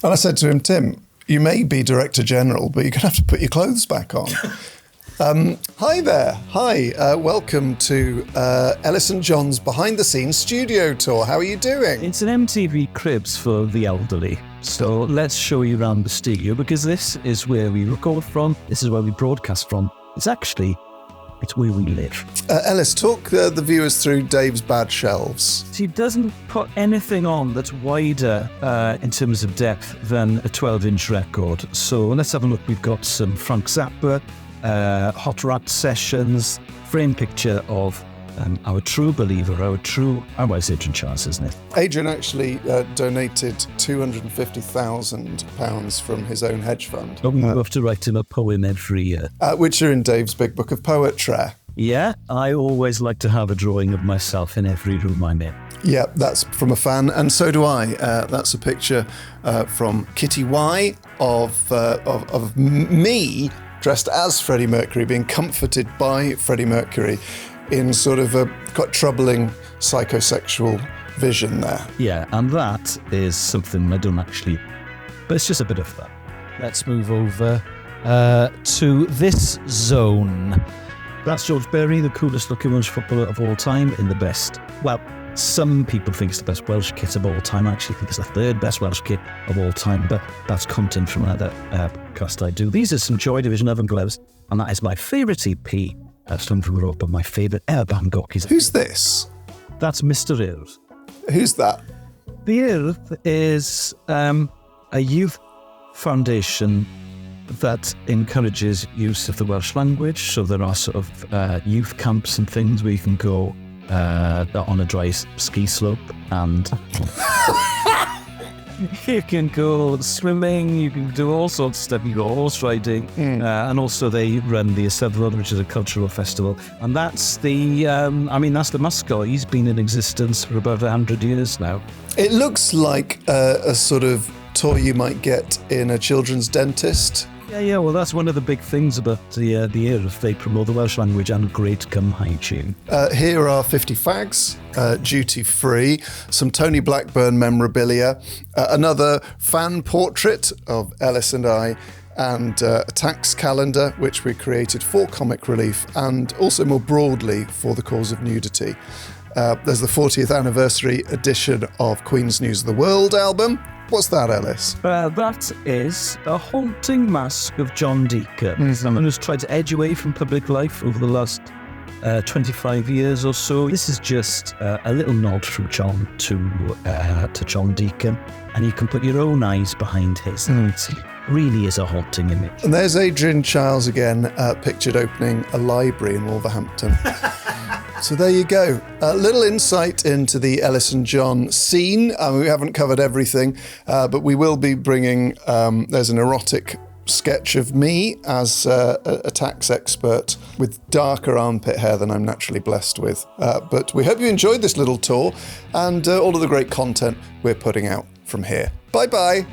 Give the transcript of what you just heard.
And I said to him, Tim, you may be Director General, but you're going to have to put your clothes back on. Hi there. Hi. Welcome to Elis and John's behind-the-scenes studio tour. How are you doing? It's an MTV Cribs for the elderly. So let's show you around the studio, because this is where we record from. This is where we broadcast from. It's where we live. Elis, talk the viewers through Dave's bad shelves. He doesn't put anything on that's wider in terms of depth than a 12-inch record. So let's have a look. We've got some Frank Zappa, Hot Rat Sessions, frame picture of our true believer, it's Adrian Charles, isn't it? Adrian actually donated £250,000 from his own hedge fund. But we have to write him a poem every year. Which are in Dave's big book of poetry. Yeah, I always like to have a drawing of myself in every room I'm in. Yeah, that's from a fan, and so do I. That's a picture from Kitty Y of me dressed as Freddie Mercury, being comforted by Freddie Mercury in sort of a quite troubling psychosexual vision there. Yeah, and that is something I don't actually... But it's just a bit of fun. Let's move over to this zone. That's George Berry, the coolest looking Welsh footballer of all time, in the best... Well, some people think it's the best Welsh kit of all time. I actually think it's the third best Welsh kit of all time, but that's content from another podcast I do. These are some Joy Division oven gloves, and that is my favourite EP. From Europe, my favourite Bangkok is... Who's this? That's Mr. Earth. Who's that? The Earth is a youth foundation that encourages use of the Welsh language. So there are sort of youth camps and things where you can go on a dry ski slope and... You can go swimming, you can do all sorts of stuff, you go horse riding, and also they run the Eisteddfod, which is a cultural festival, and that's that's the mascot. He's been in existence for about 100 years now. It looks like a sort of toy you might get in a children's dentist. Yeah, well, that's one of the big things about the Earth. They promote the Welsh language and great gum hygiene. Here are 50 fags, duty-free, some Tony Blackburn memorabilia, another fan portrait of Elis and I, and a tax calendar, which we created for comic relief and also more broadly for the cause of nudity. There's the 40th anniversary edition of Queen's News of the World album. What's that, Elis? That is a haunting mask of John Deacon. Someone who's tried to edge away from public life over the last 25 years or so. This is just a little nod from John to John Deacon, and you can put your own eyes behind his. It really is a haunting image. And there's Adrian Chiles again, pictured opening a library in Wolverhampton. So there you go. A little insight into the Elis and John scene. We haven't covered everything, but we will be bringing, there's an erotic sketch of me as a tax expert with darker armpit hair than I'm naturally blessed with. But we hope you enjoyed this little tour and all of the great content we're putting out from here. Bye-bye.